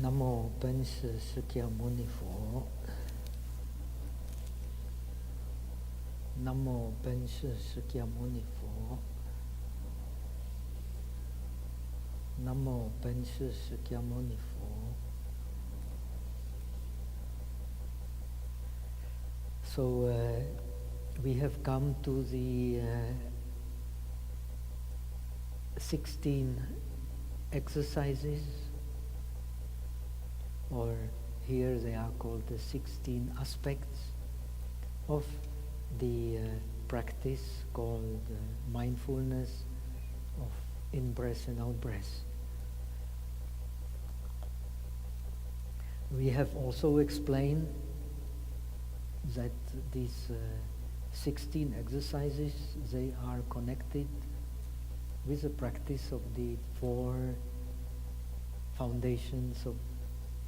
Namo Pansa Sakyamuni Pho. Namo Pansa Sakyamuni Pho. Namo Pansa Sakyamuni Pho. So we have come to the 16 exercises, or here they are called the 16 aspects of the practice called mindfulness of in-breath and out-breath. We have also explained that these 16 exercises, they are connected with the practice of the 4 foundations of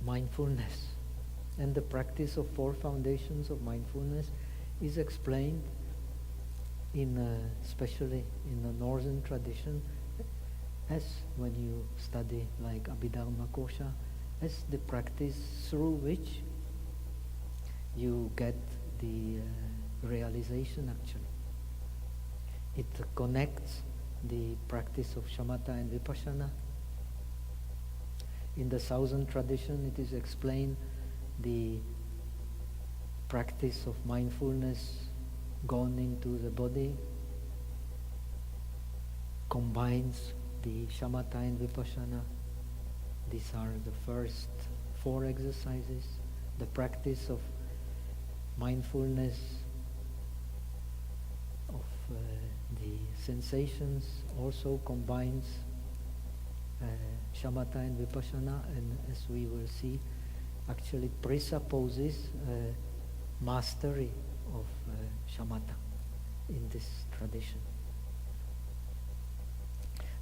mindfulness. And the practice of 4 foundations of mindfulness is explained especially in the northern tradition, as when you study like Abhidharma Kosha, as the practice through which you get the realization actually. It connects the practice of shamatha and vipassana. In the southern tradition, it is explained the practice of mindfulness gone into the body combines the shamatha and vipassana. These are the first 4 exercises. The practice of mindfulness of the sensations also combines shamatha and vipassana, and as we will see, actually presupposes mastery of shamatha in this tradition.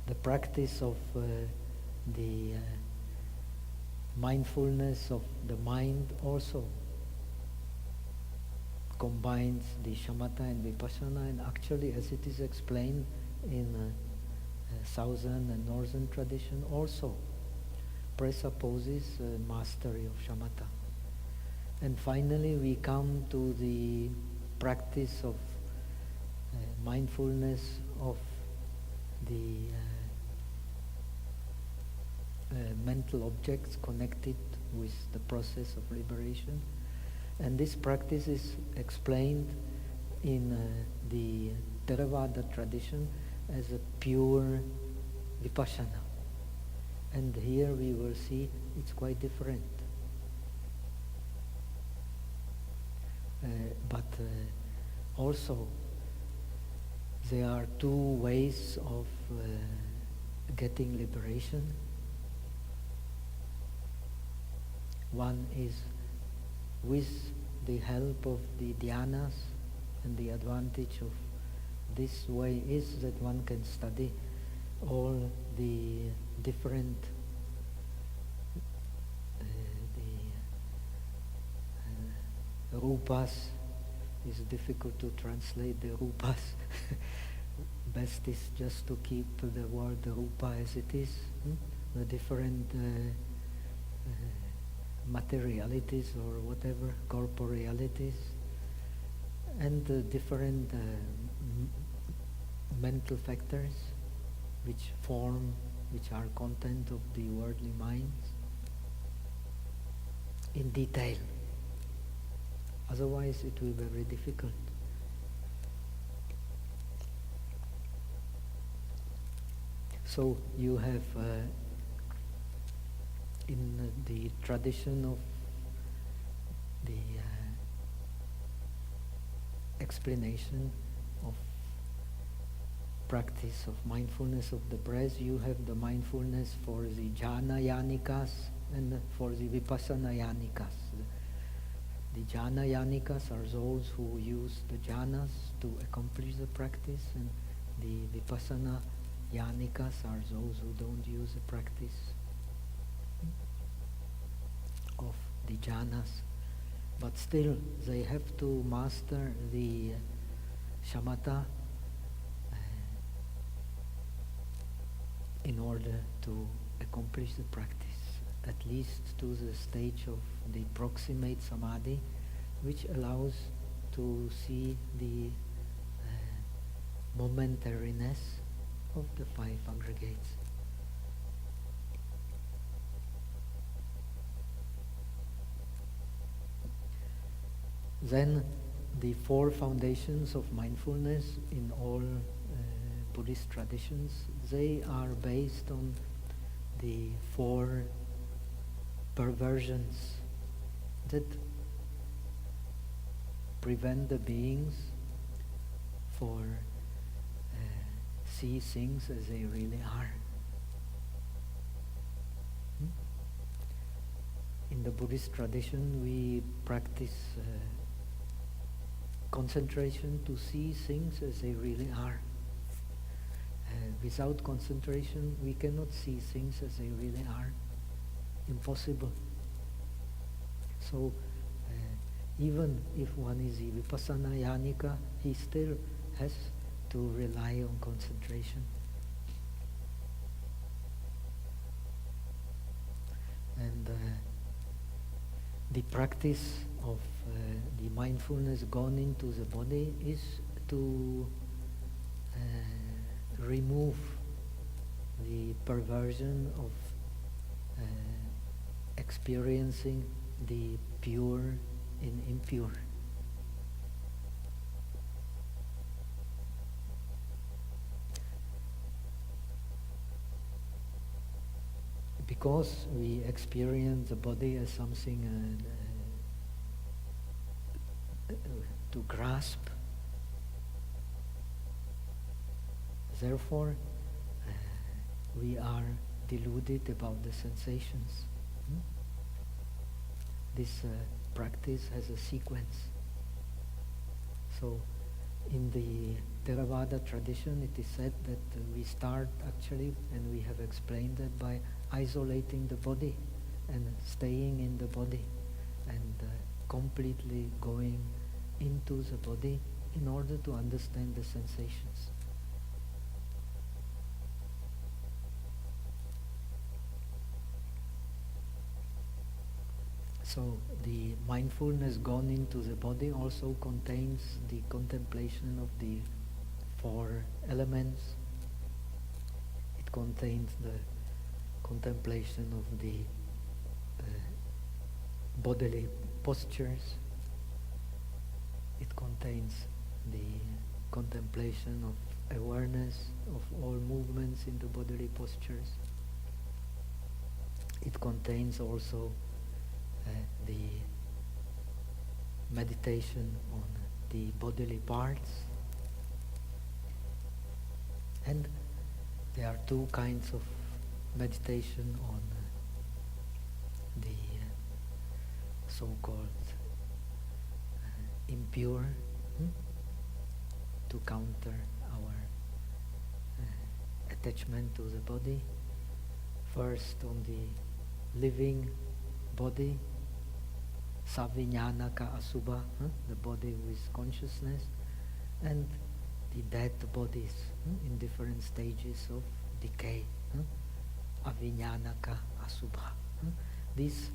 The practice of the mindfulness of the mind also combines the shamatha and vipassana, and actually, as it is explained in southern and northern tradition, also presupposes mastery of shamatha. And finally, we come to the practice of mindfulness of the mental objects connected with the process of liberation. And this practice is explained in the Theravada tradition as a pure vipassana. And here we will see it's quite different. But also there are 2 ways of getting liberation. One is with the help of the dhyanas, and the advantage of this way is that one can study all the different rupas. It's difficult to translate the rupas. Best is just to keep the word rupa as it is. The different materialities or whatever, corporealities, and the different mental factors which are content of the worldly minds in detail. Otherwise it will be very difficult. So you have in the tradition of the explanation of practice of mindfulness of the breath, you have the mindfulness for the jhana yanikas and for the vipassana yanikas. The jhana yanikas are those who use the jhanas to accomplish the practice, and the vipassana yanikas are those who don't use the practice of the jhanas. But still, they have to master the shamatha in order to accomplish the practice, at least to the stage of the proximate samadhi, which allows to see the momentariness of the five aggregates. Then the four foundations of mindfulness in all Buddhist traditions, they are based on the four perversions that prevent the beings for see things as they really are. In the Buddhist tradition, we practice concentration to see things as they really are. Without concentration, we cannot see things as they really are. Impossible. So, even if one is a vipassana yanika, he still has to rely on concentration. And the practice of the mindfulness gone into the body is to remove the perversion of experiencing the pure in impure. Because we experience the body as something to grasp, therefore we are deluded about the sensations. This practice has a sequence. So in the Theravada tradition it is said that we start actually, and we have explained that, by isolating the body and staying in the body and completely going into the body in order to understand the sensations. So the mindfulness gone into the body also contains the contemplation of the four elements. It contains the contemplation of the bodily postures. It contains the contemplation of awareness of all movements in the bodily postures. It contains also the meditation on the bodily parts. And there are two kinds of meditation on the so-called impure, to counter our attachment to the body. First on the living body, saviññānaka asubha, the body with consciousness, and the dead bodies in different stages of decay, aviññānaka asubha. These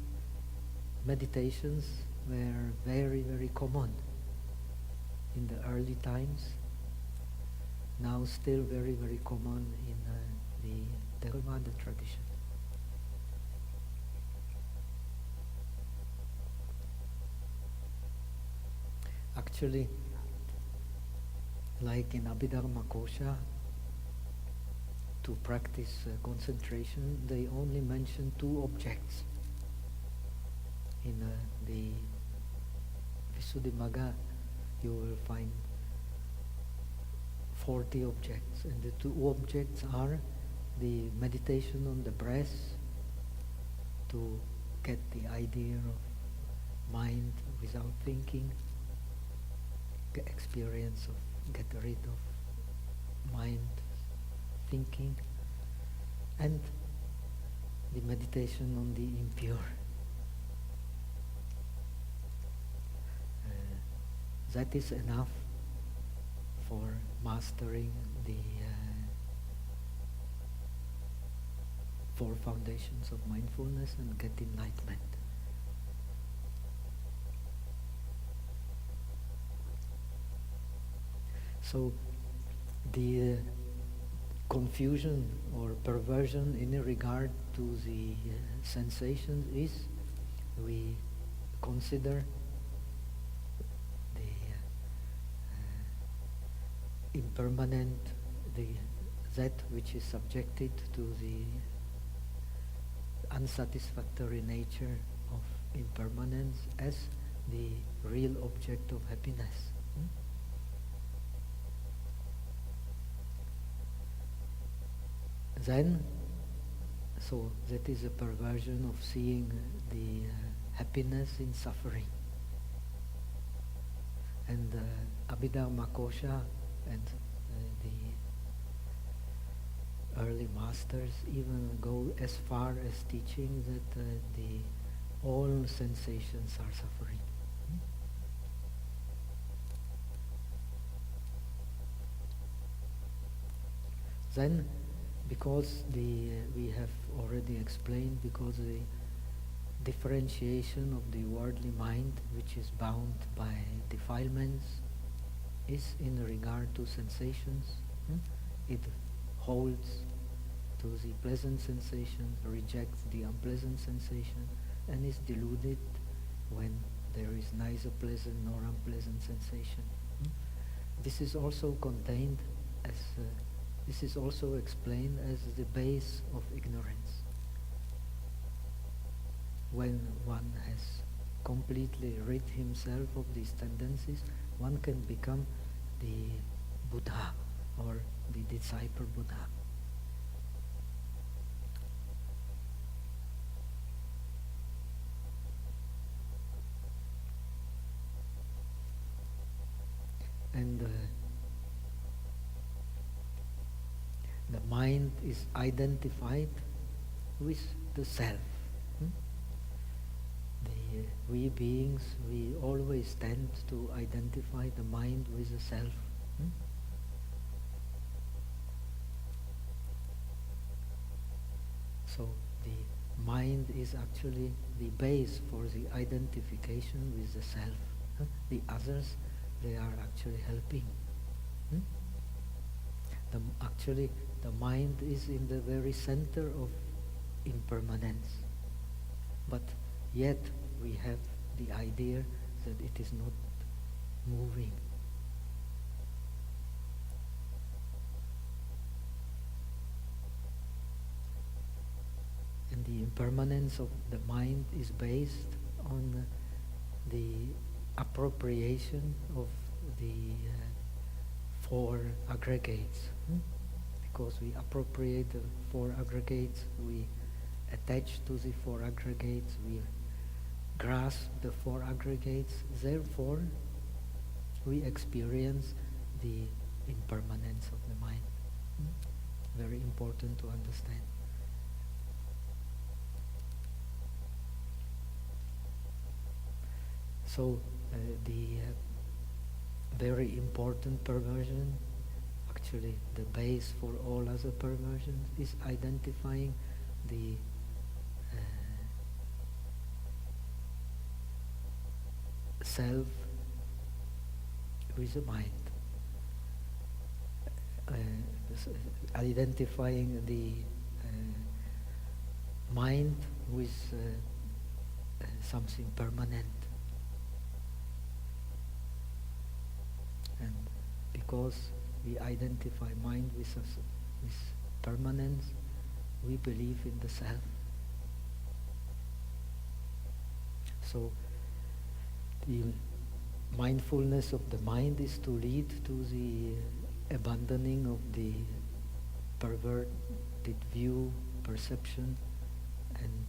meditations were very, very common in the early times, now still very, very common in the Theravada tradition. Actually, like in Abhidharma Kosha, to practice concentration, they only mention two objects. In the Visuddhimagga, you will find 40 objects, and the two objects are the meditation on the breath, to get the idea of mind without thinking, the experience of get rid of mind thinking, and the meditation on the impure. That is enough for mastering the four foundations of mindfulness and get enlightenment. So the confusion or perversion in regard to the sensations is we consider the impermanent, that which is subjected to the unsatisfactory nature of impermanence as the real object of happiness. Then, so that is a perversion of seeing the happiness in suffering. And Abhidharma Kosha and the early masters even go as far as teaching that all sensations are suffering. Then, because we have already explained, because the differentiation of the worldly mind, which is bound by defilements, is in regard to sensations. It holds to the pleasant sensation, rejects the unpleasant sensation, and is deluded when there is neither pleasant nor unpleasant sensation. This is also contained as this is also explained as the base of ignorance. When one has completely rid himself of these tendencies, one can become the Buddha or the disciple Buddha. And the mind is identified with the self. We beings, we always tend to identify the mind with the self. So the mind is actually the base for the identification with the self. The others, they are actually helping. Actually, the mind is in the very center of impermanence. But yet we have the idea that it is not moving. And the impermanence of the mind is based on the appropriation of the four aggregates. Because we appropriate the four aggregates, we attach to the four aggregates, we grasp the four aggregates, therefore we experience the impermanence of the mind. Very important to understand. So the very important perversion, actually the base for all other perversions, is identifying the self with the mind. Identifying the mind with something permanent. And because we identify mind with permanence, we believe in the self. So the mindfulness of the mind is to lead to the abandoning of the perverted view, perception, and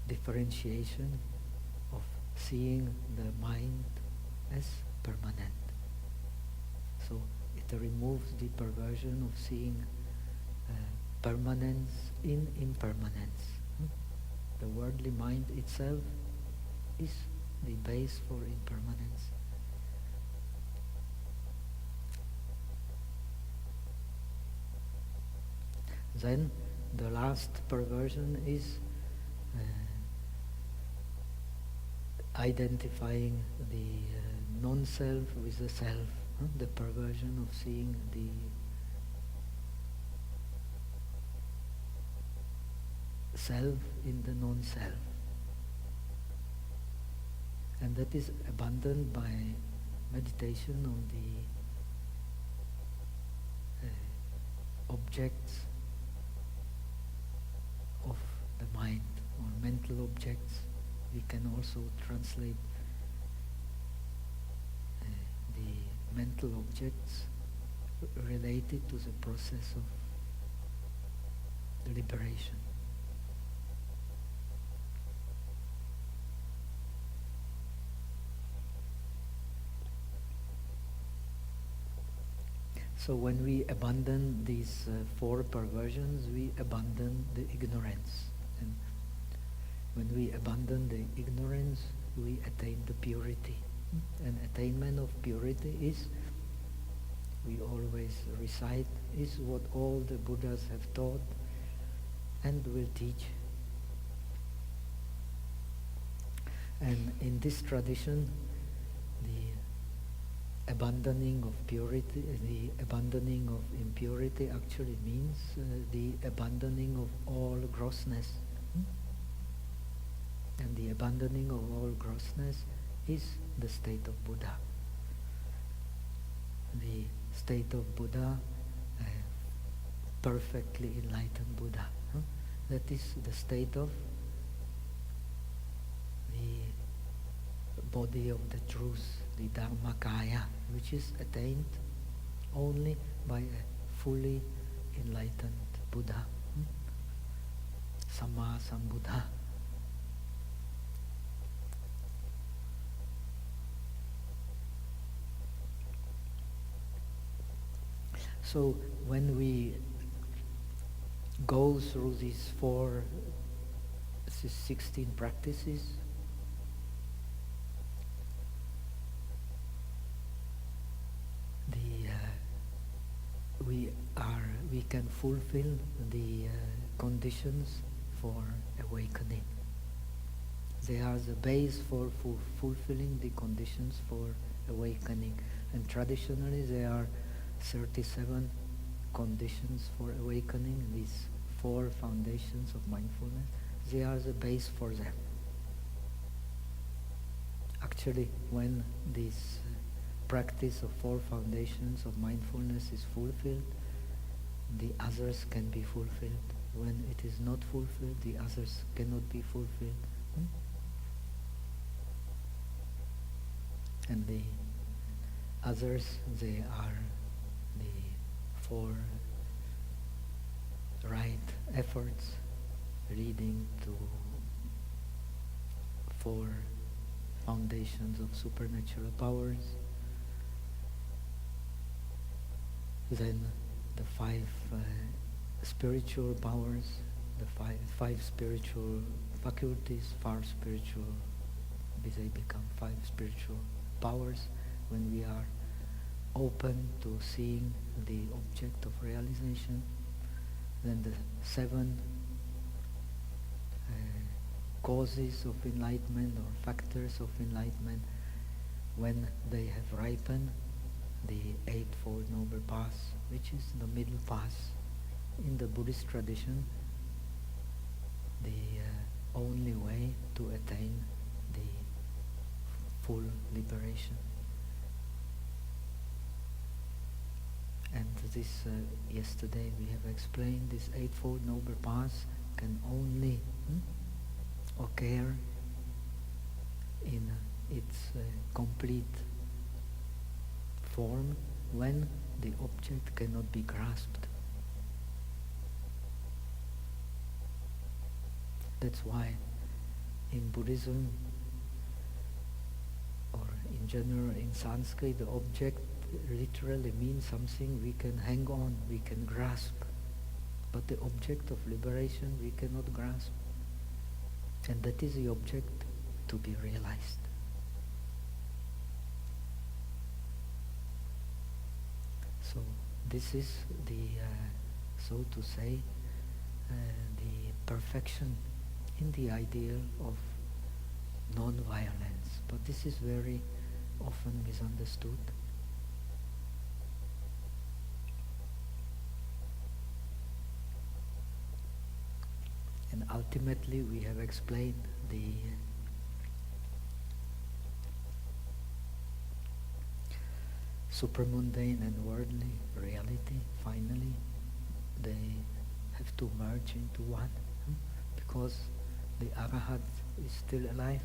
differentiation of seeing the mind as permanent. So it removes the perversion of seeing permanence in impermanence. The worldly mind itself is the base for impermanence. Then the last perversion is identifying the non-self with the self, the perversion of seeing the self in the non-self. And that is abandoned by meditation on the objects of the mind, or mental objects. We can also translate the mental objects related to the process of liberation. So when we abandon these four perversions, we abandon the ignorance. And when we abandon the ignorance, we attain the purity. And attainment of purity is, we always recite, is what all the Buddhas have taught and will teach. And in this tradition, the abandoning of purity, the abandoning of impurity actually means the abandoning of all grossness. And the abandoning of all grossness is the state of Buddha. The state of Buddha, perfectly enlightened Buddha. That is the state of the body of the truth, the Dharmakaya, which is attained only by a fully enlightened Buddha, Samma Sambuddha. So when we go through these 16 practices, we can fulfill the conditions for awakening. They are the base for fulfilling the conditions for awakening. And traditionally there are 37 conditions for awakening, these 4 foundations of mindfulness. They are the base for them. Actually, when this practice of 4 foundations of mindfulness is fulfilled, the others can be fulfilled. When it is not fulfilled, the others cannot be fulfilled. And the others, they are the 4 right efforts leading to 4 foundations of supernatural powers. Then the 5 spiritual powers, the five spiritual faculties, far spiritual, they become 5 spiritual powers when we are open to seeing the object of realization. Then the 7 causes of enlightenment or factors of enlightenment, when they have ripened, the Eightfold Noble Path, which is the middle path in the Buddhist tradition, the only way to attain the full liberation. And this, yesterday we have explained, this Eightfold Noble Path can only occur in its complete form when the object cannot be grasped. That's why in Buddhism, or in general in Sanskrit, the object literally means something we can hang on, we can grasp. But the object of liberation we cannot grasp. And that is the object to be realized. So this is the, so to say, the perfection in the ideal of non-violence. But this is very often misunderstood. And ultimately we have explained the supermundane and worldly reality. Finally, they have to merge into one, because the Arahat is still alive.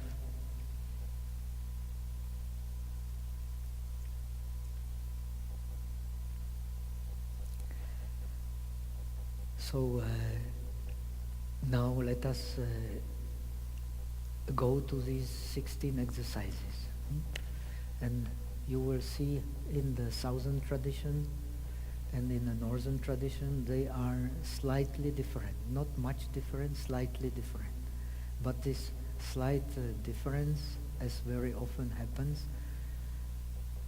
So now let us go to these 16 exercises. And you will see in the southern tradition and in the northern tradition they are slightly different. Not much different, slightly different. But this slight difference, as very often happens,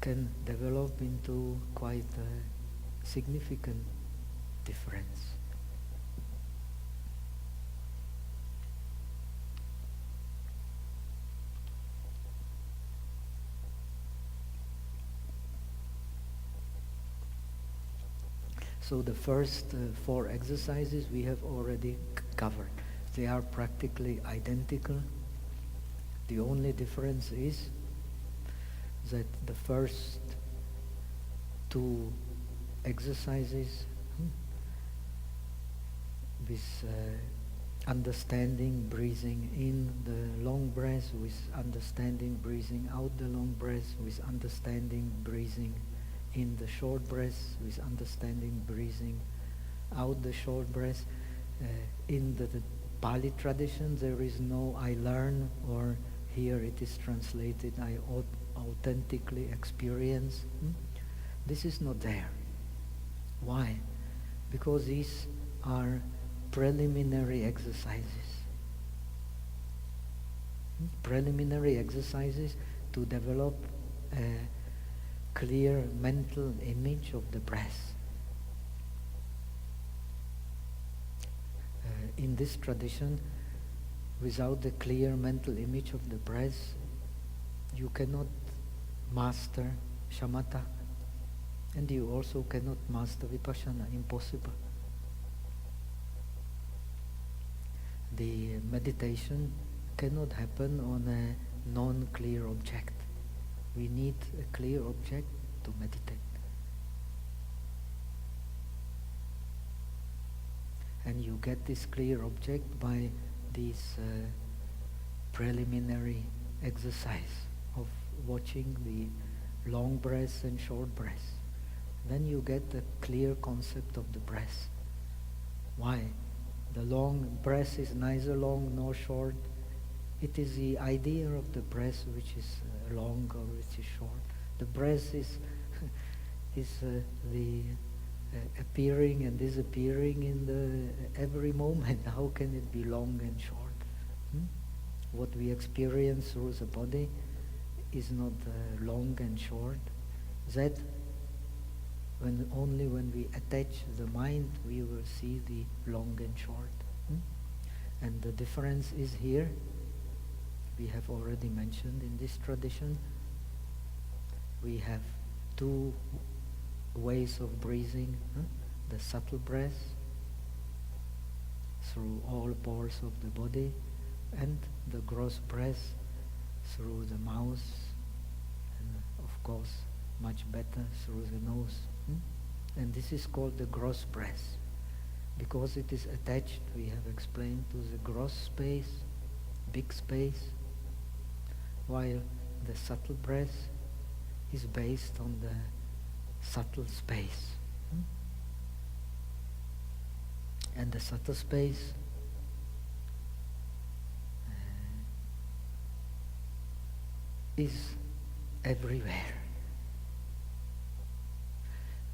can develop into quite a significant difference. So the first 4 exercises we have already covered. They are practically identical. The only difference is that the first 2 exercises with understanding breathing in the long breath, with understanding breathing out the long breath, with understanding breathing in the short breath, with understanding breathing out the short breath. In the Pali tradition there is no I learn, or here it is translated I authentically experience. This is not there. Why? Because these are preliminary exercises. Preliminary exercises to develop a clear mental image of the breath. In this tradition, without the clear mental image of the breath, you cannot master shamatha, and you also cannot master vipassana. Impossible. The meditation cannot happen on a non-clear object. We need a clear object to meditate. And you get this clear object by this preliminary exercise of watching the long breath and short breath. Then you get a clear concept of the breath. Why? The long breath is neither long nor short. It is the idea of the breath which is long or which is short. The breath is the appearing and disappearing in the every moment. How can it be long and short? What we experience through the body is not long and short. That only when we attach the mind we will see the long and short. And the difference is here. We have already mentioned in this tradition, we have 2 ways of breathing. The subtle breath through all pores of the body, and the gross breath through the mouth, and of course much better through the nose. And this is called the gross breath, because it is attached, we have explained, to the gross space, big space, while the subtle breath is based on the subtle space. And the subtle space is everywhere.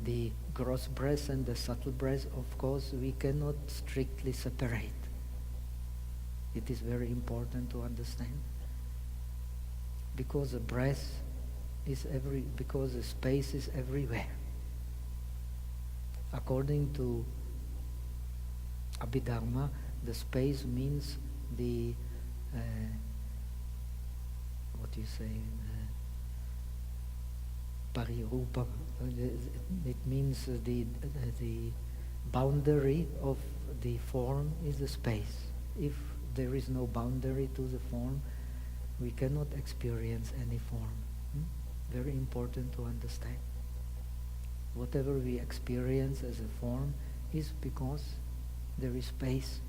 The gross breath and the subtle breath, of course, we cannot strictly separate. It is very important to understand, because the breath is because the space is everywhere. According to Abhidharma, the space means the, what do you say, parirupa. It means the boundary of the form is the space. If there is no boundary to the form, we cannot experience any form. Very important to understand. Whatever we experience as a form is because there is space.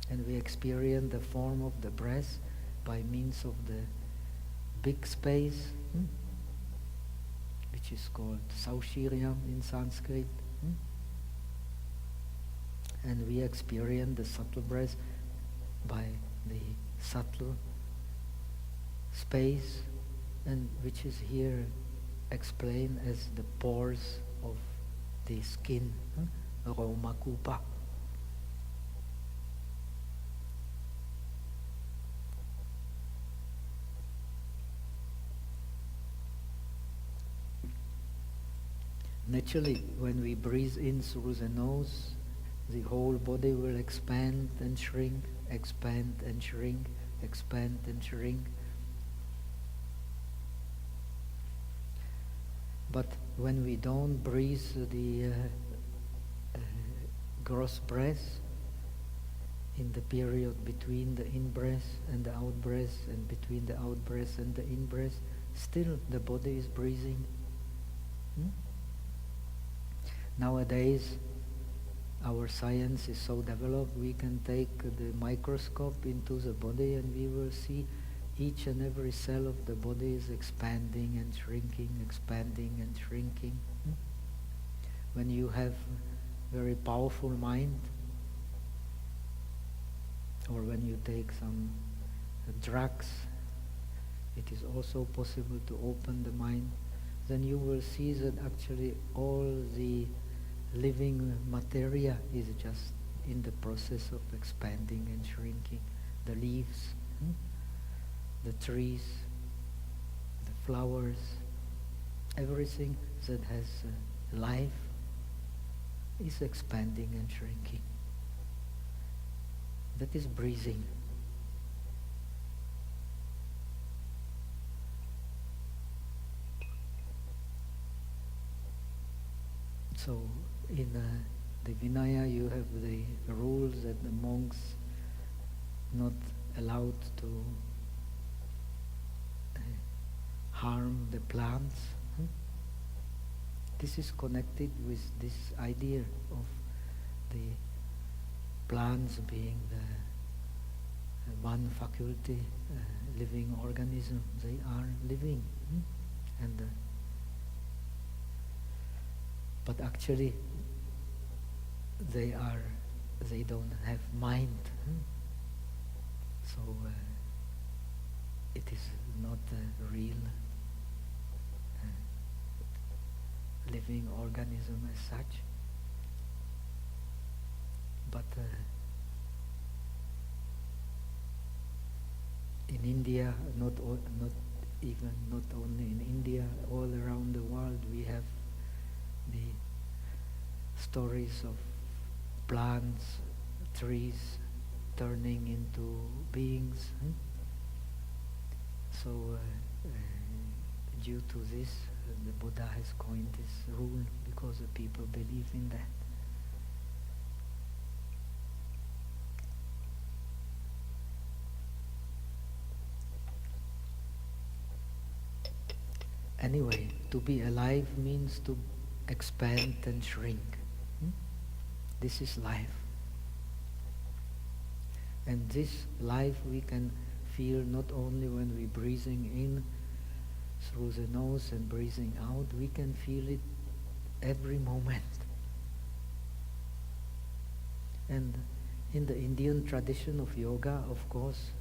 And we experience the form of the breath by means of the big space, which is called Saushiriam in Sanskrit. And we experience the subtle breath by the subtle space, and which is here explained as the pores of the skin, Romakupa. Naturally, when we breathe in through the nose, the whole body will expand and shrink, expand and shrink, expand and shrink. But when we don't breathe the gross breath, in the period between the in-breath and the out-breath, and between the out-breath and the in-breath, still the body is breathing. Nowadays, our science is so developed, we can take the microscope into the body and we will see each and every cell of the body is expanding and shrinking, expanding and shrinking. When you have very powerful mind, or when you take some drugs, it is also possible to open the mind, then you will see that actually all the living materia is just in the process of expanding and shrinking. The leaves, the trees, the flowers, everything that has life is expanding and shrinking. That is breathing. So in the Vinaya you have the rules that the monks not allowed to harm the plants. This is connected with this idea of the plants being the one faculty, living organism. They are living, and but actually they don't have mind. So it is not a real living organism as such. But in India, not only in India, all around the world we have the stories of plants, trees turning into beings. So due to this, the Buddha has coined this rule because the people believe in that. Anyway, to be alive means to expand and shrink. This is life. And this life we can feel not only when we're breathing in through the nose and breathing out, we can feel it every moment. And in the Indian tradition of yoga, of course,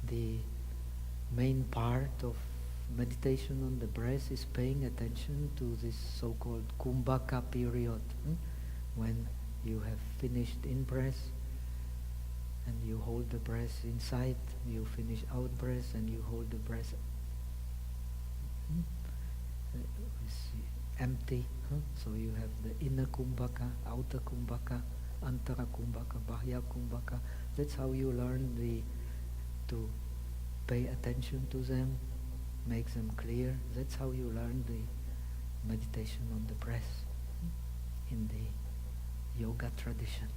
the main part of meditation on the breath is paying attention to this so-called kumbhaka period, when you have finished in-breath and you hold the breath inside, you finish out-breath and you hold the breath empty. So you have the inner kumbhaka, outer kumbhaka, antara kumbhaka, bahya kumbhaka. That's how you learn to pay attention to them, make them clear. That's how you learn the meditation on the breath in the yoga tradition.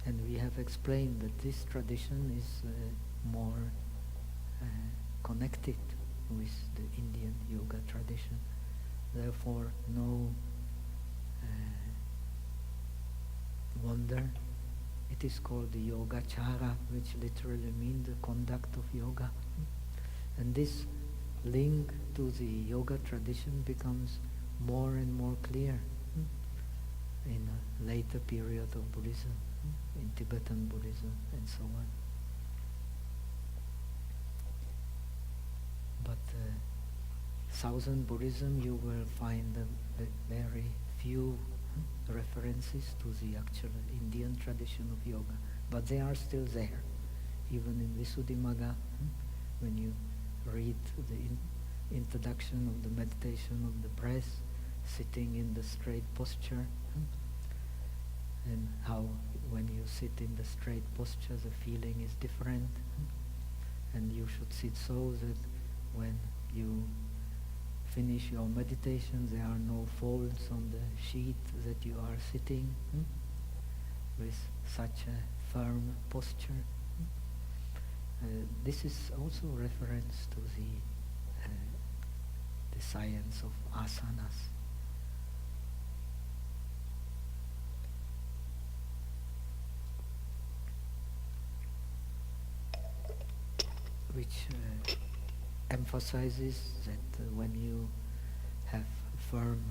And we have explained that this tradition is more connected with the Indian yoga tradition. Therefore, no wonder it is called the Yogacara, which literally means the conduct of yoga. And this link to the yoga tradition becomes more and more clear in a later period of Buddhism, in Tibetan Buddhism and so on. But Southern Buddhism, you will find very few references to the actual Indian tradition of yoga, but they are still there. Even in Visuddhimagga, when you read the introduction of the meditation of the breath, sitting in the straight posture, and how when you sit in the straight posture the feeling is different, and you should sit so that when you finish your meditation there are no folds on the sheet that you are sitting with such a firm posture. This is also reference to the science of asanas. Which emphasizes that when you have firm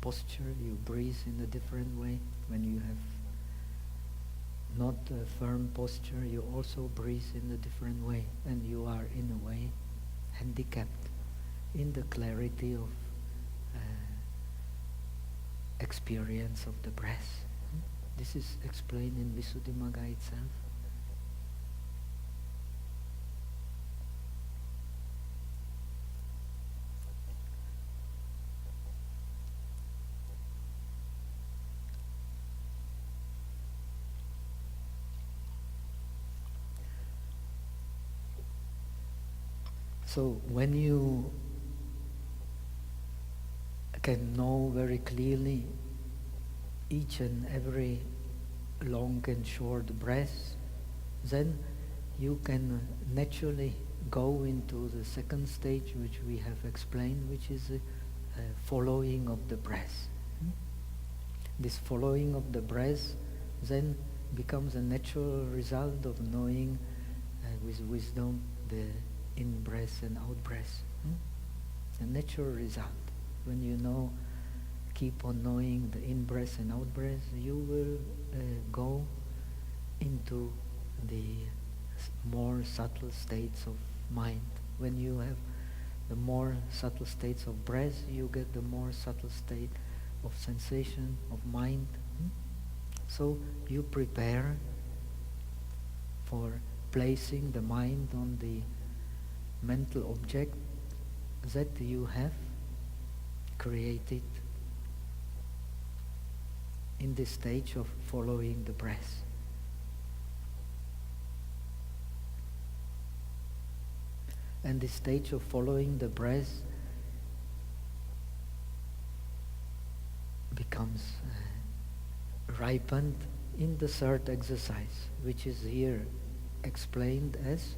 posture, you breathe in a different way. When you have not a firm posture, you also breathe in a different way, and you are in a way handicapped in the clarity of experience of the breath. This is explained in Visuddhimagga itself. So when you can know very clearly each and every long and short breath, then you can naturally go into the second stage which we have explained, which is following of the breath. This following of the breath then becomes a natural result of knowing with wisdom the in-breath and out-breath. A natural result. When you know, keep on knowing the in-breath and out-breath, you will go into the more subtle states of mind. When you have the more subtle states of breath, you get the more subtle state of sensation, of mind. So you prepare for placing the mind on the mental object that you have created in the stage of following the breath. And the stage of following the breath becomes ripened in the third exercise, which is here explained as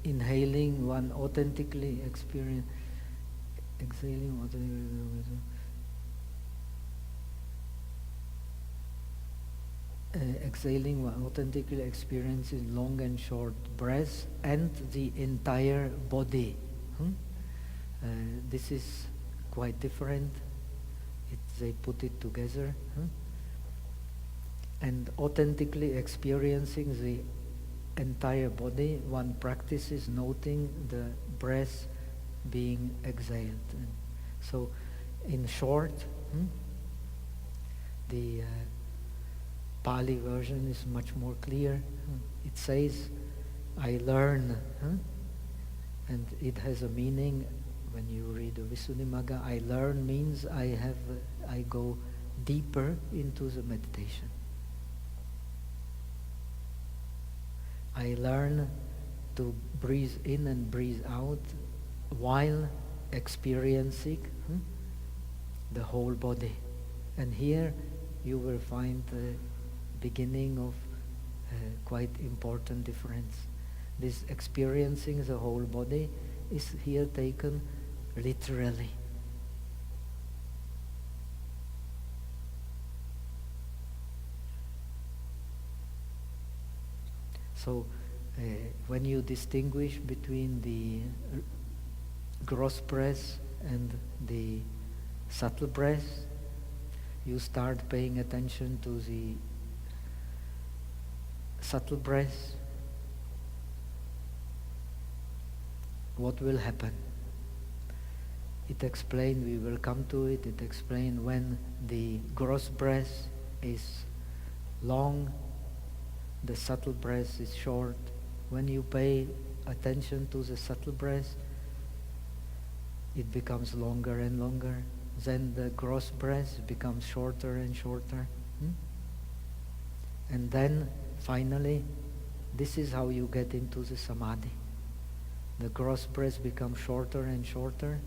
inhaling one authentically experience, exhaling one authentically experiences long and short breaths and the entire body. This is quite different. They put it together. And authentically experiencing the entire body, one practices noting the breath being exhaled. And so, in short, the Pali version is much more clear. It says, I learn. And it has a meaning. When you read the Visuddhimagga, I learn means I go deeper into the meditation. I learn to breathe in and breathe out while experiencing the whole body. And here you will find the beginning of a quite important difference. This experiencing the whole body is here taken literally. So when you distinguish between the gross breath and the subtle breath, you start paying attention to the subtle breath. What will happen? It explained, we will come to it, it explained when the gross breath is long, the subtle breath is short. When you pay attention to the subtle breath, it becomes longer and longer. Then the gross breath becomes shorter and shorter. And then finally, this is how you get into the samadhi. The gross breath becomes shorter and shorter,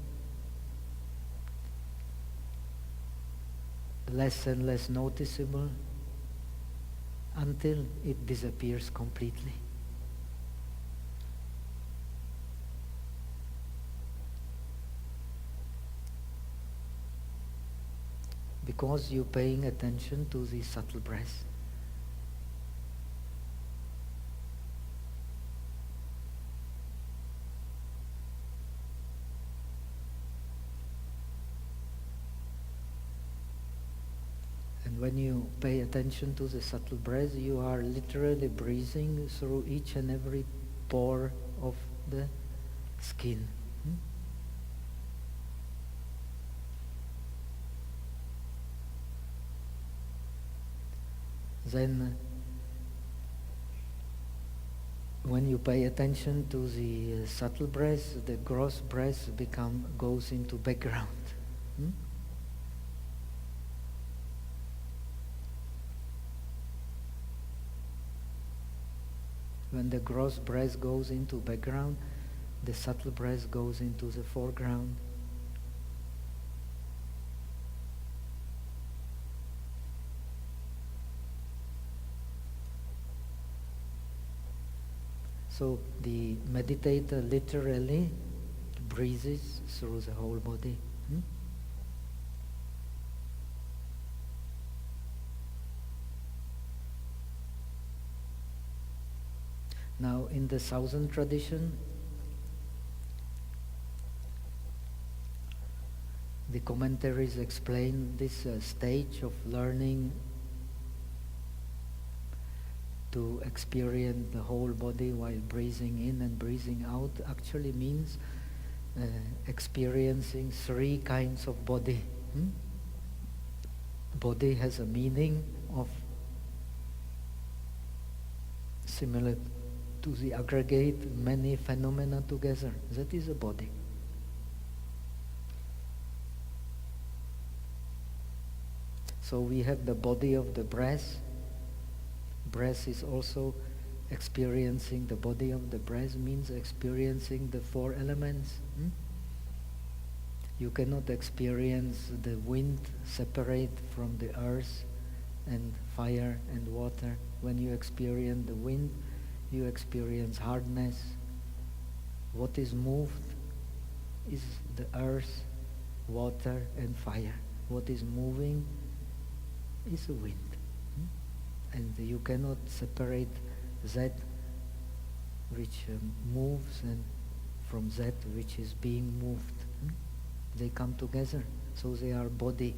less and less noticeable, until it disappears completely. Because you're paying attention to the subtle breath. And when you pay attention to the subtle breath, you are literally breathing through each and every pore of the skin. Then when you pay attention to the subtle breath, the gross breath goes into background. When the gross breath goes into background, the subtle breath goes into the foreground. So the meditator literally breathes through the whole body. Now in the Southern tradition, the commentaries explain this stage of learning to experience the whole body while breathing in and breathing out actually means experiencing three kinds of body. Body has a meaning of similar to the aggregate many phenomena together. That is a body. So we have the body of the breath. Breath is also experiencing the body of the breath, means experiencing the four elements. You cannot experience the wind separate from the earth and fire and water. When you experience the wind, you experience hardness. What is moved is the earth, water and fire. What is moving is the wind. And you cannot separate that which moves and from that which is being moved. They come together, so they are body.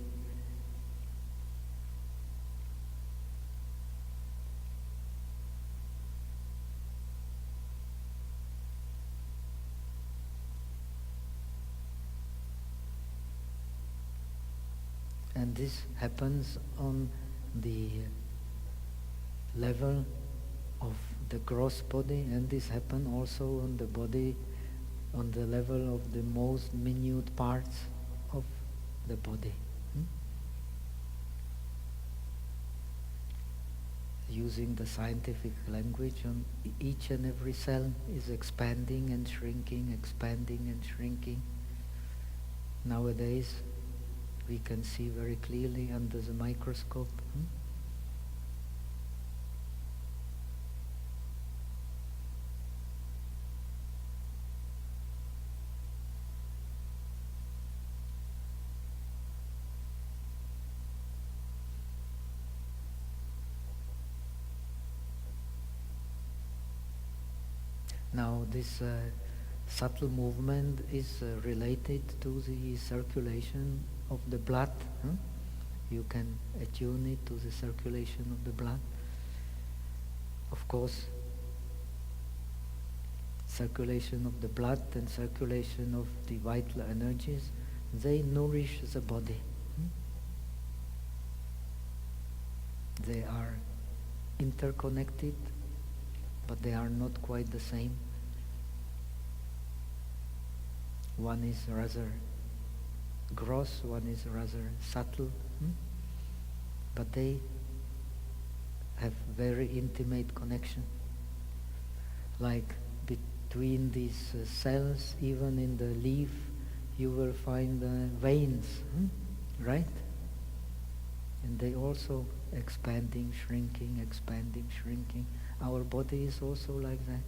And this happens on the level of the gross body, and this happens also on the body, on the level of the most minute parts of the body. Using the scientific language, on each and every cell is expanding and shrinking, expanding and shrinking. Nowadays, we can see very clearly under the microscope. Now this subtle movement is related to the circulation of the blood. You can attune it to the circulation of the blood. Of course, circulation of the blood and circulation of the vital energies, they nourish the body. They are interconnected, but they are not quite the same. One is rather gross, one is rather subtle, but they have very intimate connection. Like between these cells, even in the leaf, you will find veins, right? And they also expanding, shrinking, expanding, shrinking. Our body is also like that.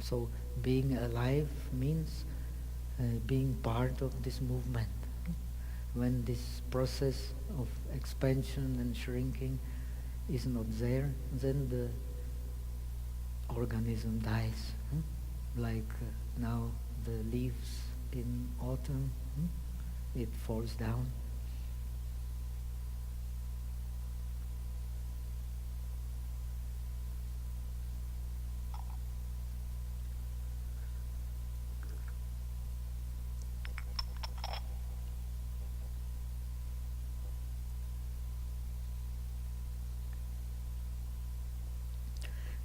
So being alive means being part of this movement. When this process of expansion and shrinking is not there, then the organism dies. Like now the leaves in autumn, it falls down.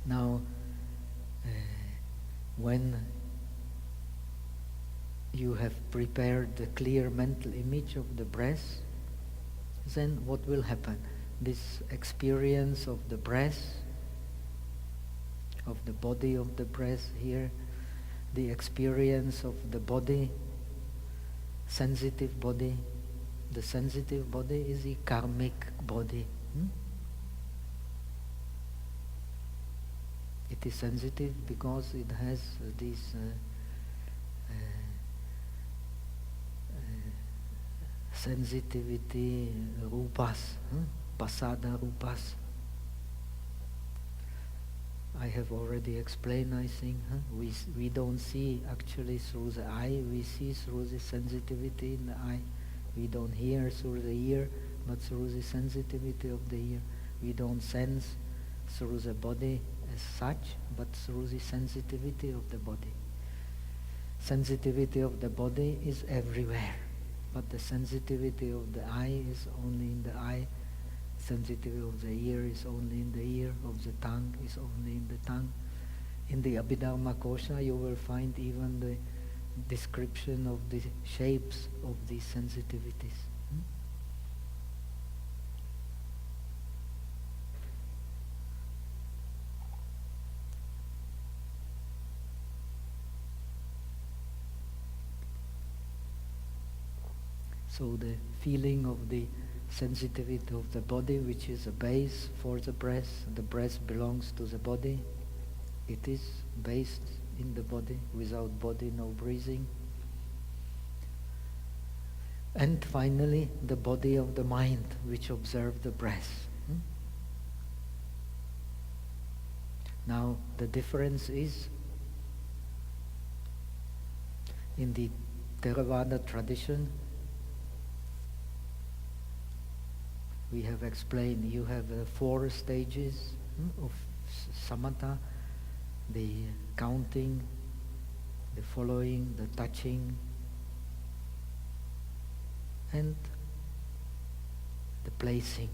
Now, when you have prepared the clear mental image of the breath, then what will happen? This experience of the breath, of the body of the breath here, the experience of the body, sensitive body. The sensitive body is the karmic body. It is sensitive because it has these sensitivity rupas, pasada rupas. I have already explained, I think. We don't see actually through the eye, we see through the sensitivity in the eye. We don't hear through the ear, but through the sensitivity of the ear. We don't sense through the body as such, but through the sensitivity of the body. Sensitivity of the body is everywhere, but the sensitivity of the eye is only in the eye. Sensitivity of the ear is only in the ear, of the tongue is only in the tongue. In the Abhidharma Kosha you will find even the description of the shapes of these sensitivities. So the feeling of the sensitivity of the body, which is a base for the breath belongs to the body. It is based in the body. Without body, no breathing. And finally, the body of the mind, which observes the breath. Now, the difference is in the Theravada tradition, we have explained you have 4 stages of samatha, the counting, the following, the touching, and the placing.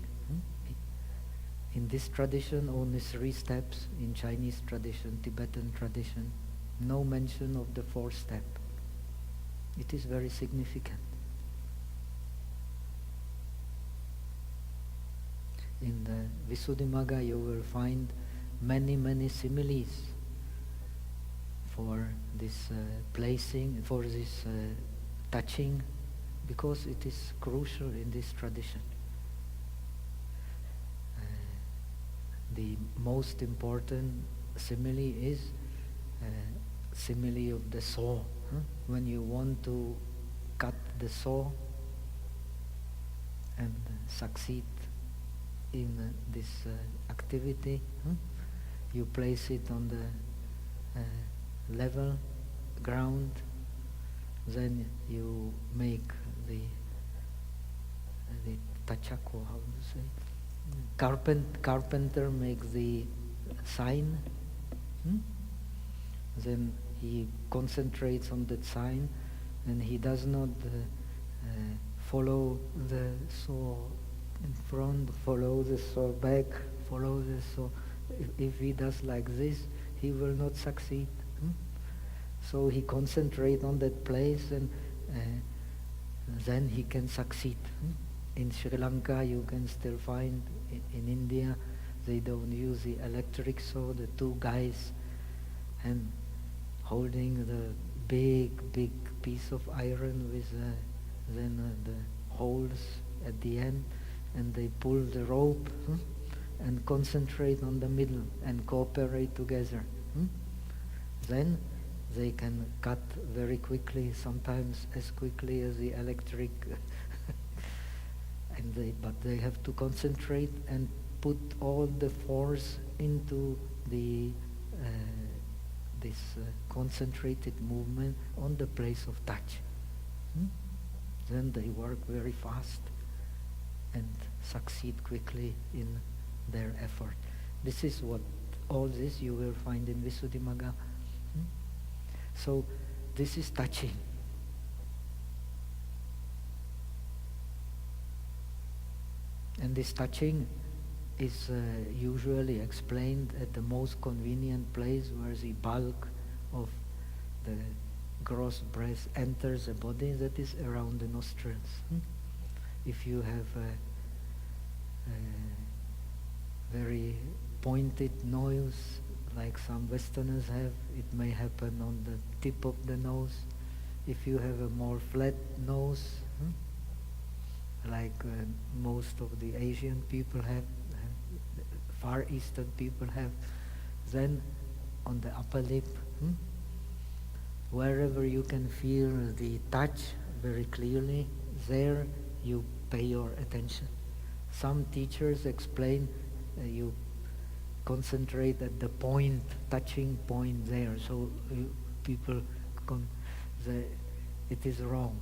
In this tradition, only 3 steps. In Chinese tradition, Tibetan tradition, no mention of the 4th step. It is very significant. In the Visuddhimagga you will find many similes for this placing, for this touching, because it is crucial in this tradition. The most important simile is simile of the saw. When you want to cut the saw and succeed in this activity, you place it on the level ground, then you make the tachako, how do you say? Carpenter makes the sign, then he concentrates on that sign, and he does not follow the saw in front, follow the saw back, follow the saw. If he does like this, he will not succeed. So he concentrates on that place, and then he can succeed. In Sri Lanka you can still find, in India they don't use the electric saw, the 2 guys and holding the big piece of iron with then the holes at the end, and they pull the rope and concentrate on the middle and cooperate together. Then they can cut very quickly, sometimes as quickly as the electric but they have to concentrate and put all the force into the this concentrated movement on the place of touch. Then they work very fast and succeed quickly in their effort. This is what all this you will find in Visuddhimagga. So this is touching. And this touching is usually explained at the most convenient place where the bulk of the gross breath enters the body, that is around the nostrils. If you have a very pointed nose, like some Westerners have, it may happen on the tip of the nose. If you have a more flat nose, like most of the Asian people have, Far Eastern people have, then on the upper lip, wherever you can feel the touch very clearly, there you pay your attention. Some teachers explain you concentrate at the point, touching point there, so people it is wrong.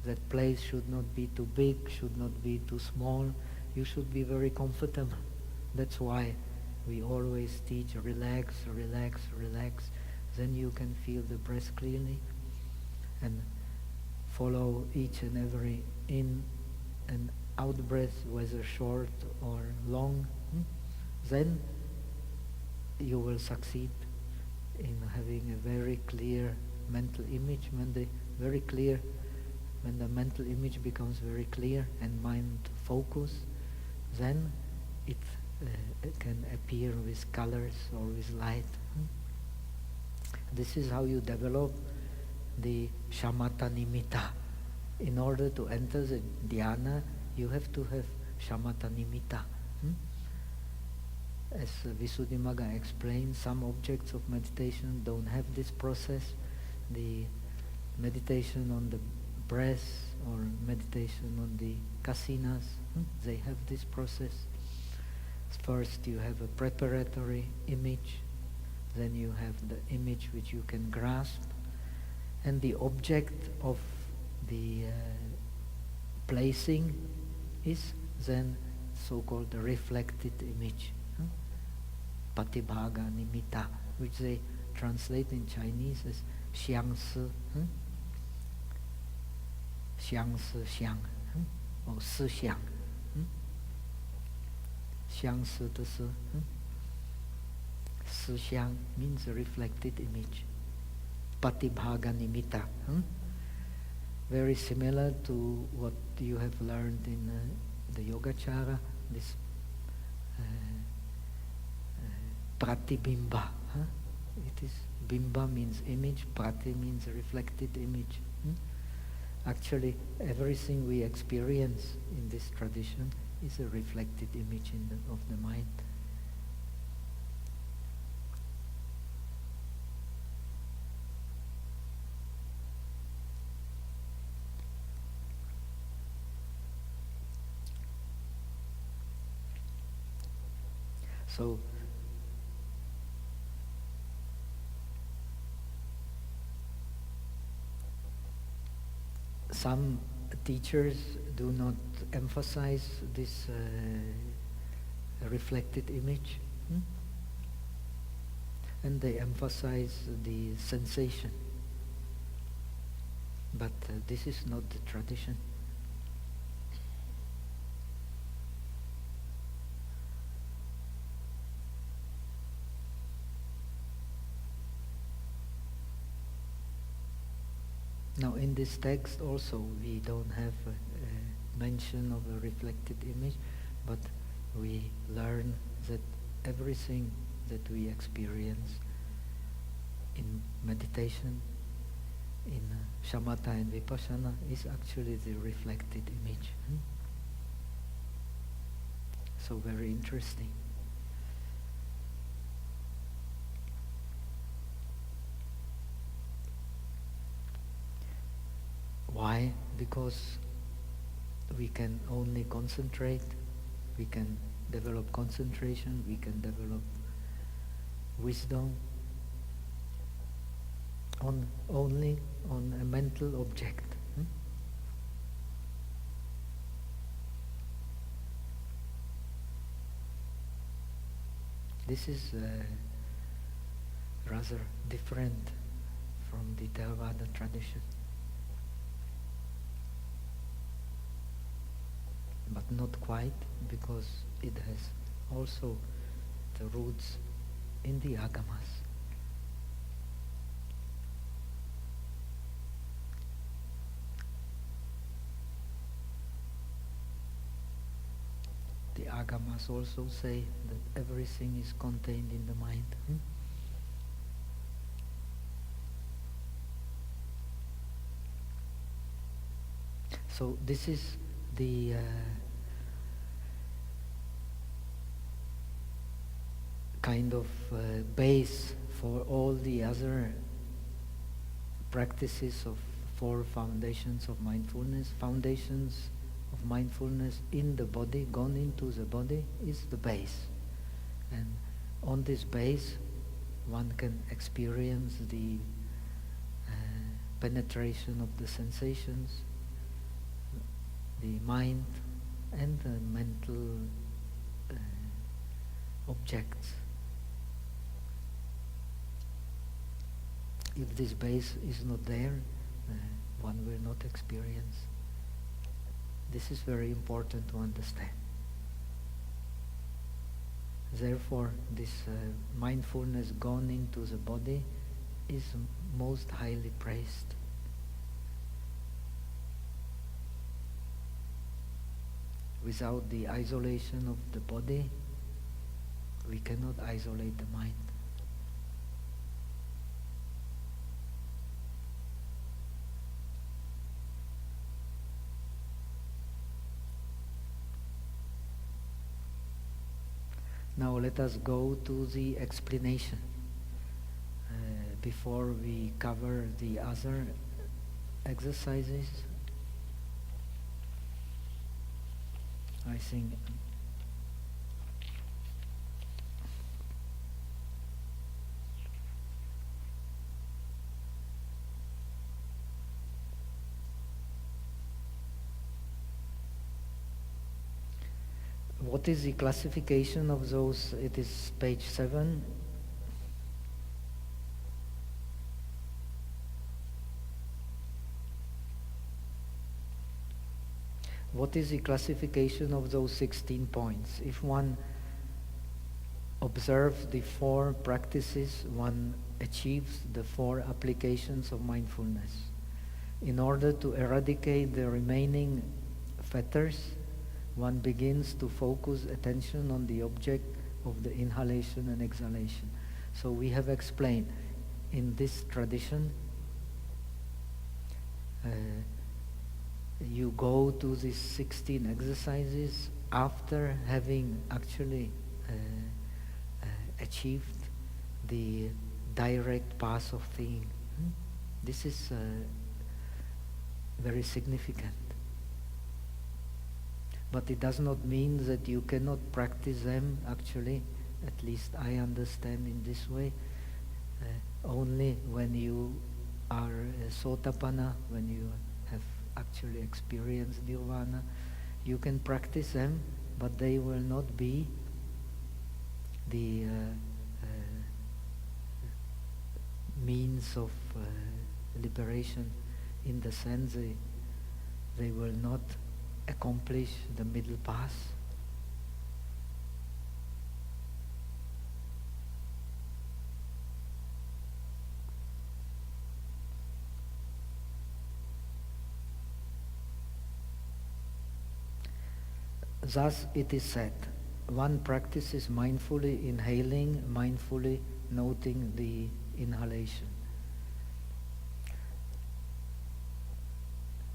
That place should not be too big, should not be too small. You should be very comfortable. That's why we always teach relax, relax, relax. Then you can feel the breath clearly and follow each and every in and out breath, whether short or long. Then you will succeed in having a very clear mental image. When the mental image becomes very clear and mind focus, then it can appear with colors or with light. This is how you develop the shamatha nimitta. In order to enter the dhyana, you have to have shamatha nimitta. As Visuddhimagga explains, some objects of meditation don't have this process. The meditation on the breath or meditation on the kasinas, they have this process. First you have a preparatory image, then you have the image which you can grasp, and the object of the placing is then so-called the reflected image, Patibhaga Nimitta, which they translate in Chinese as Xiang Si, Xiang Si Xiang, or Si Xiang, Xiang Si to Si. Si Xiang means a reflected image. Patibhaga Nimitta. Very similar to what you have learned in the Yogacara, this Pratibimba. It is, Bimba means image, Prati means reflected image. Actually, everything we experience in this tradition is a reflected image of the mind. So, some teachers do not emphasize this reflected image, and they emphasize the sensation. But this is not the tradition. Now in this text also we don't have a mention of a reflected image, but we learn that everything that we experience in meditation, in shamatha and vipassana, is actually the reflected image. So very interesting. Why? Because we can only concentrate, we can develop concentration, we can develop wisdom only on a mental object. This is rather different from the Theravada tradition. But not quite, because it has also the roots in the agamas. The agamas also say that everything is contained in the mind. So this is the kind of base for all the other practices of 4 foundations of mindfulness. Foundations of mindfulness in the body, gone into the body, is the base. And on this base one can experience the penetration of the sensations, the mind and the mental objects. If this base is not there, one will not experience. This is very important to understand. Therefore, this mindfulness gone into the body is most highly praised. Without the isolation of the body, we cannot isolate the mind. Now let us go to the explanation before we cover the other exercises. I think what is the classification of those? It is page 7. What is the classification of those 16 points? If one observes the 4 practices, one achieves the 4 applications of mindfulness. In order to eradicate the remaining fetters, one begins to focus attention on the object of the inhalation and exhalation. So we have explained in this tradition, you go to these 16 exercises after having actually achieved the direct path of seeing. This is very significant. But it does not mean that you cannot practice them, actually, at least I understand in this way, only when you are Sotapanna, when you have actually experienced nirvana. You can practice them, but they will not be the means of liberation, in the sense they will not accomplish the middle path. Thus it is said, one practices mindfully inhaling, mindfully noting the inhalation.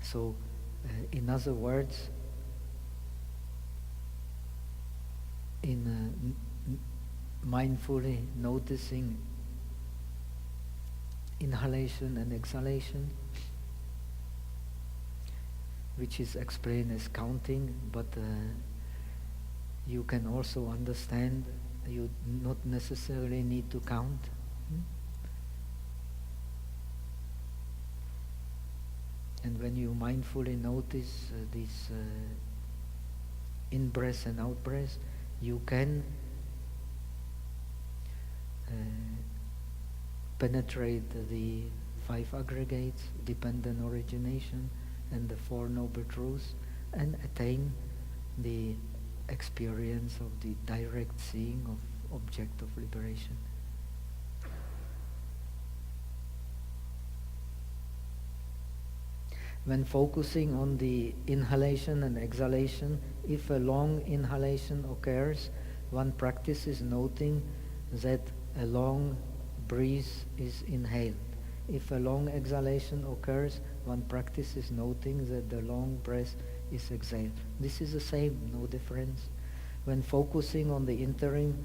So, in other words, in mindfully noticing inhalation and exhalation, which is explained as counting, but you can also understand you not necessarily need to count. And when you mindfully notice these in-breath and out-breath, you can penetrate the 5 aggregates, dependent origination, and the 4 noble truths, and attain the experience of the direct seeing of object of liberation. When focusing on the inhalation and exhalation, if a long inhalation occurs, one practices noting that a long breath is inhaled. If a long exhalation occurs, one practices noting that the long breath is exhaled. This is the same, no difference. When focusing on the interim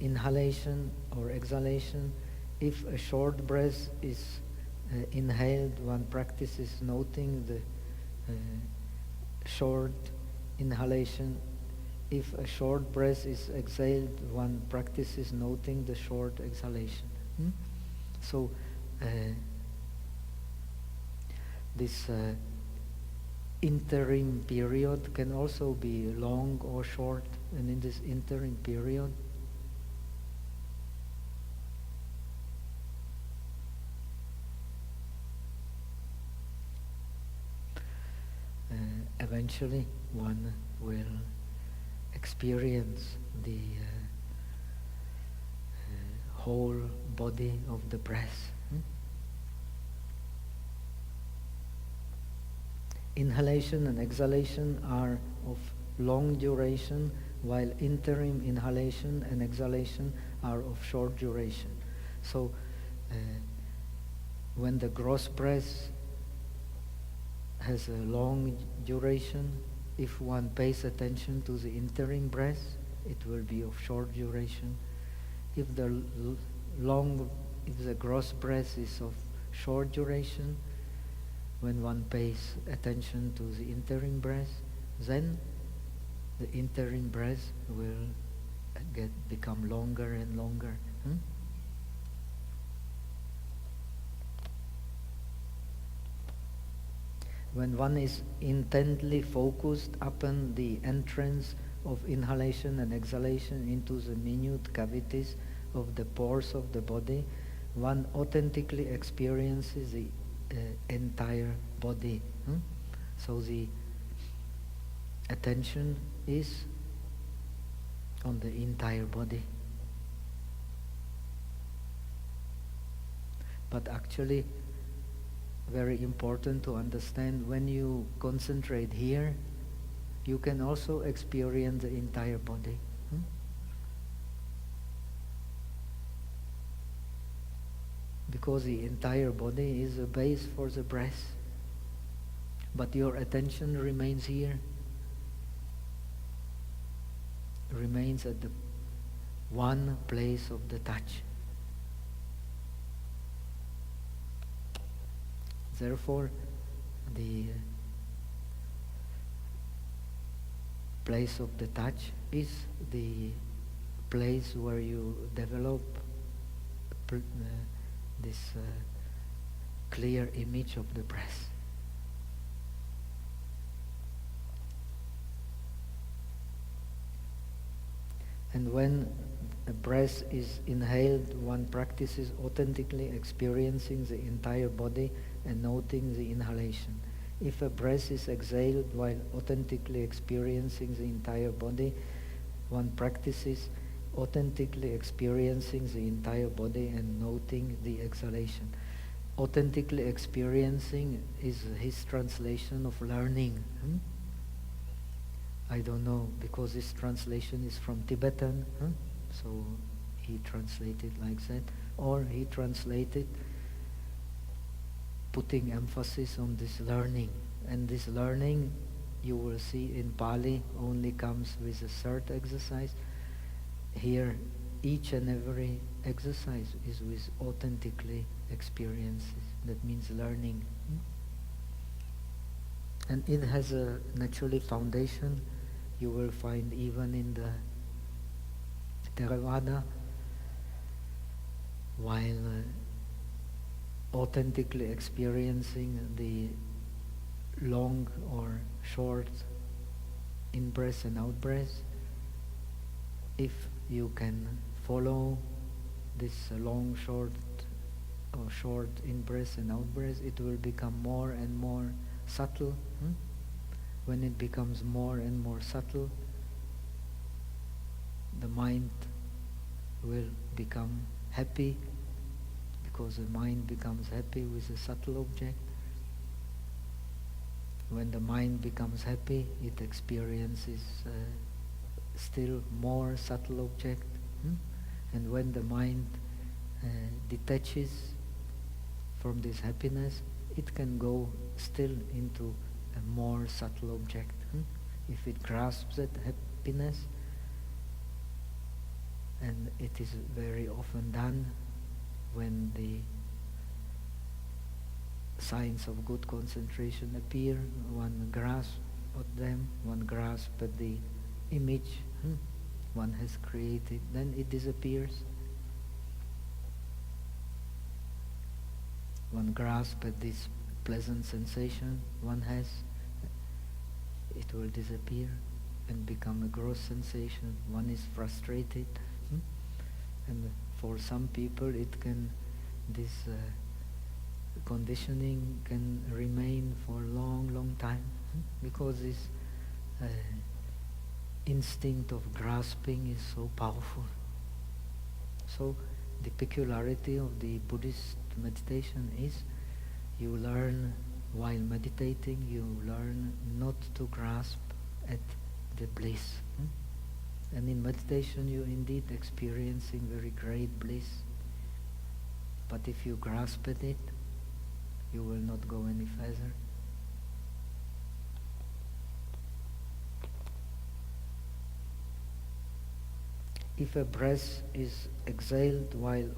inhalation or exhalation, if a short breath is inhaled, one practices noting the short inhalation. If a short breath is exhaled, one practices noting the short exhalation. So this interim period can also be long or short, and in this interim period eventually one will experience the whole body of the breath. Inhalation and exhalation are of long duration, while interim inhalation and exhalation are of short duration. So when the gross breath has a long duration, if one pays attention to the interim breath, it will be of short duration. If the gross breath is of short duration, when one pays attention to the interim breath, then the interim breath will become longer and longer. When one is intently focused upon the entrance of inhalation and exhalation into the minute cavities of the pores of the body, one authentically experiences the entire body. So the attention is on the entire body. But actually, very important to understand, when you concentrate here, you can also experience the entire body. Because the entire body is a base for the breath. But your attention remains here, remains at the one place of the touch. Therefore, the place of the touch is the place where you develop this clear image of the breath. And when a breath is inhaled, one practices authentically experiencing the entire body and noting the inhalation. If a breath is exhaled while authentically experiencing the entire body, one practices authentically experiencing the entire body and noting the exhalation. Authentically experiencing is his translation of learning. I don't know, because this translation is from Tibetan, so he translated like that, or he translated putting emphasis on this learning. And this learning, you will see in Pali, only comes with a third exercise. Here, each and every exercise is with authentically experiences. That means learning. And it has a naturally foundation. You will find even in the Theravada, while authentically experiencing the long or short in-breath and out-breath, if you can follow this long, short, or short in-breath and out-breath, it will become more and more subtle. When it becomes more and more subtle, the mind will become happy, because the mind becomes happy with a subtle object. When the mind becomes happy, it experiences still more subtle object. And when the mind detaches from this happiness, it can go still into a more subtle object. If it grasps that happiness, and it is very often done when the signs of good concentration appear, one grasps at them, one grasps at the image one has created, then it disappears. One grasps at this pleasant sensation one has, it will disappear and become a gross sensation. One is frustrated, and for some people it can, this conditioning can remain for a long time, because this instinct of grasping is so powerful. So the peculiarity of the Buddhist meditation is, you learn while meditating, you learn not to grasp at the bliss. And in meditation you indeed experiencing very great bliss. But if you grasp at it, you will not go any further. If a breath is exhaled while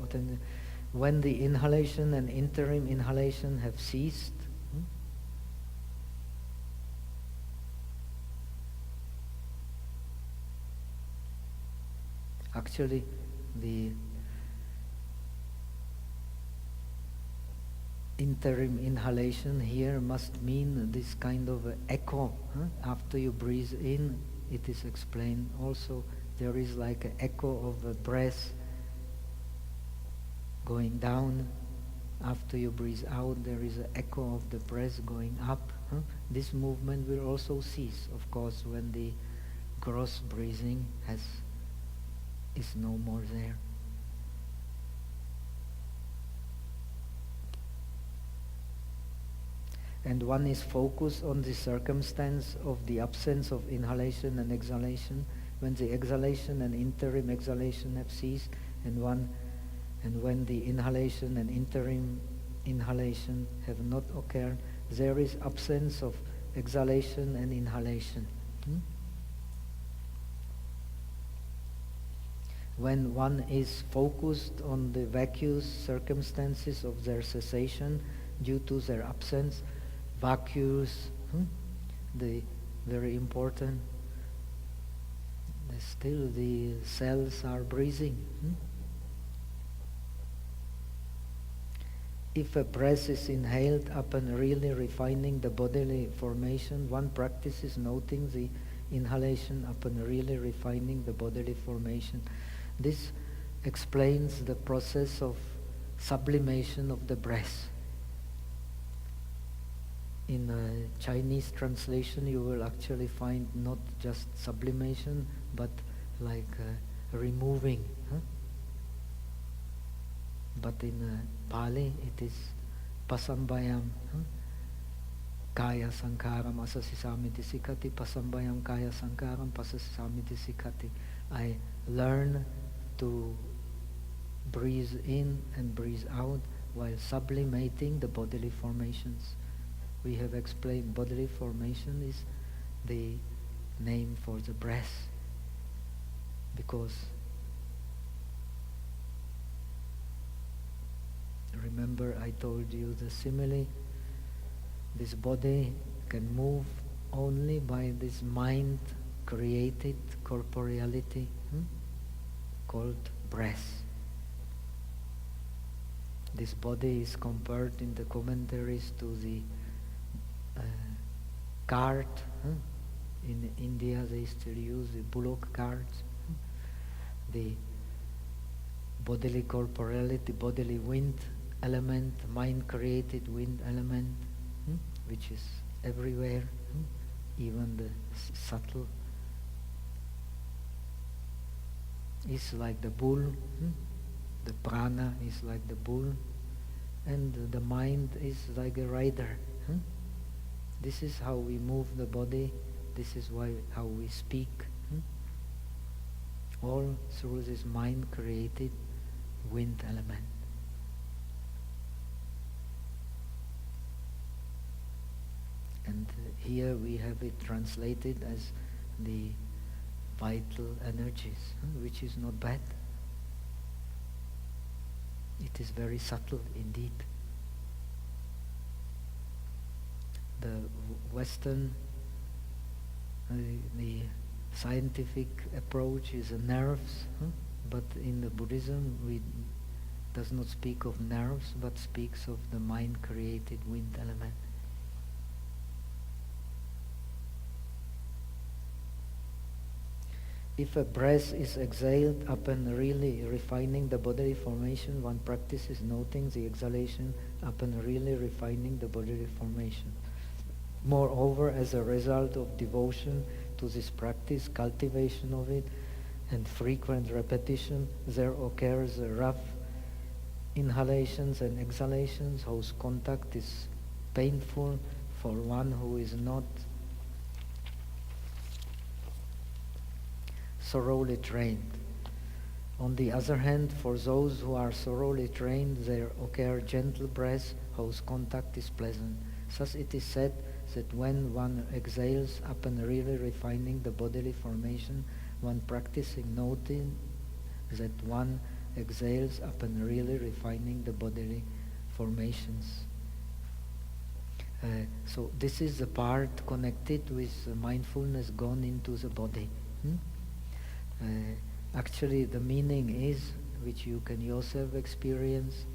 when the inhalation and interim inhalation have ceased, actually the interim inhalation here must mean this kind of echo. After you breathe in, it is explained also, there is like an echo of a breath going down. After you breathe out, there is an echo of the breath going up. This movement will also cease, of course, when the gross breathing is no more there. And one is focused on the circumstance of the absence of inhalation and exhalation, when the exhalation and interim exhalation have ceased, and when the inhalation and interim inhalation have not occurred, there is absence of exhalation and inhalation. When one is focused on the vacuous circumstances of their cessation due to their absence, vacuous, the very important, still the cells are breathing. If a breath is inhaled upon really refining the bodily formation, one practices noting the inhalation upon really refining the bodily formation. This explains the process of sublimation of the breath. In a Chinese translation, you will actually find not just sublimation, but like removing. But in Pali, it is pasambayam. Kaya sankharam asasisamiti sikhati, pasambayam kaya sankharam pasasisamiti sikhati. I learn to breathe in and breathe out while sublimating the bodily formations. We have explained bodily formation is the name for the breath, because remember I told you the simile, this body can move only by this mind created corporeality called breath. This body is compared in the commentaries to the cart. In India they still use the bullock carts. The bodily corporeality, bodily wind element, mind-created wind element, which is everywhere, even the subtle, is like the bull. The prana is like the bull, and the mind is like a rider. This is how we move the body. This is how we speak. All through this mind-created wind element. And here we have it translated as the vital energies, which is not bad. It is very subtle indeed. The Western, the scientific approach is the nerves, but in the Buddhism we does not speak of nerves, but speaks of the mind-created wind element. If a breath is exhaled upon really refining the bodily formation, one practices noting the exhalation upon really refining the bodily formation. Moreover, as a result of devotion to this practice, cultivation of it, and frequent repetition, there occurs rough inhalations and exhalations whose contact is painful for one who is not thoroughly trained. On the other hand, for those who are thoroughly trained, there occur gentle breaths whose contact is pleasant. Thus it is said that when one exhales upon really refining the bodily formation, one practicing noting that one exhales upon really refining the bodily formations. So this is the part connected with mindfulness gone into the body. Actually the meaning is, which you can yourself experience,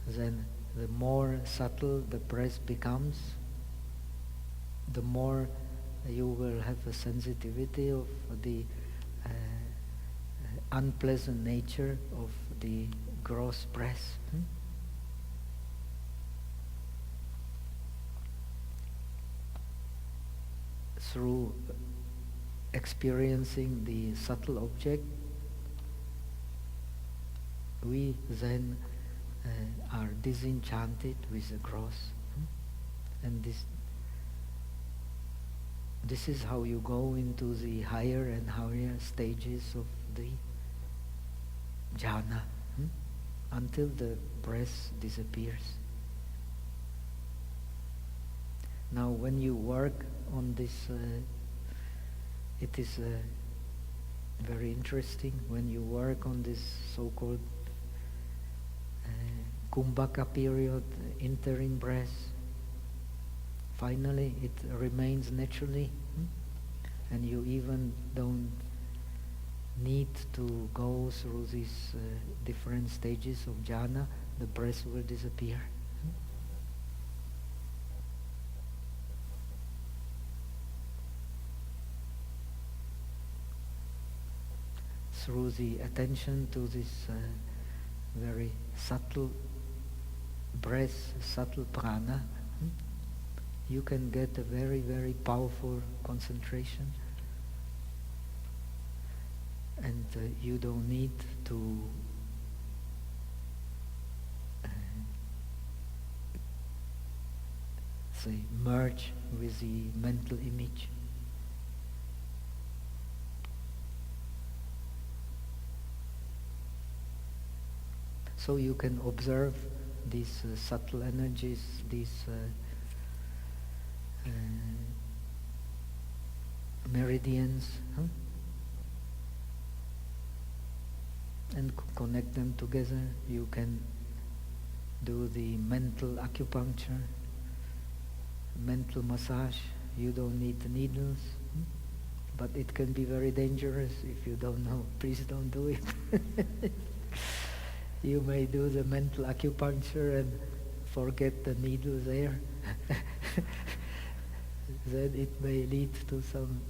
then the more subtle the breath becomes, the more you will have a sensitivity of the unpleasant nature of the gross breath. Through experiencing the subtle object, we then are disenchanted with the gross. And this is how you go into the higher and higher stages of the jhana, until the breath disappears. Now when you work on this, it is very interesting when you work on this so-called kumbhaka period, interim breath. Finally it remains naturally, and you even don't need to go through these different stages of jhana. The breath will disappear. Through the attention to this very subtle breath, subtle prana, you can get a very, very powerful concentration, and you don't need to say merge with the mental image. So you can observe these subtle energies, these meridians, and connect them together. You can do the mental acupuncture, mental massage. You don't need the needles, but it can be very dangerous if you don't know. Please don't do it. You may do the mental acupuncture and forget the needle there. Then it may lead to some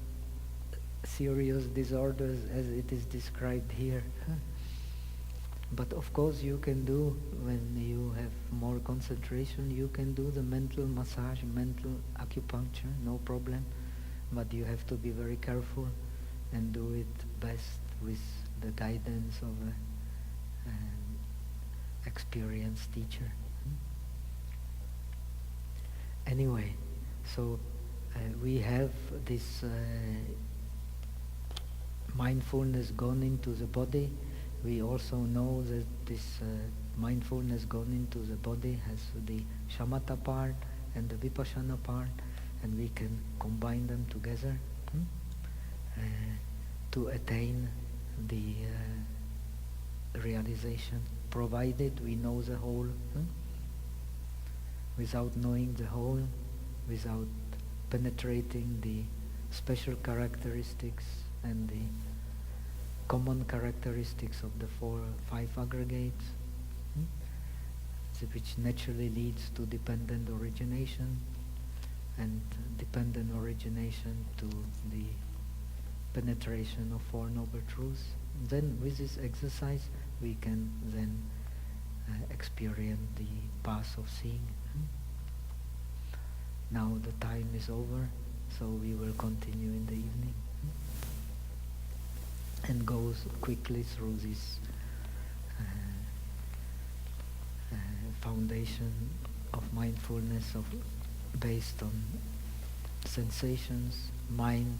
serious disorders as it is described here. But of course you can do, when you have more concentration, you can do the mental massage, mental acupuncture, no problem. But you have to be very careful and do it best with the guidance of an experienced teacher. Anyway, so we have this mindfulness gone into the body. We also know that this mindfulness gone into the body has the shamatha part and the vipassana part, and we can combine them together to attain the realization, provided we know the whole. Without knowing the whole, without penetrating the special characteristics and the common characteristics of the 4 or 5 aggregates, which naturally leads to dependent origination, and dependent origination to the penetration of 4 noble truths. Then with this exercise we can then experience the path of seeing. Now the time is over, so we will continue in the evening and go quickly through this foundation of mindfulness based on sensations, mind,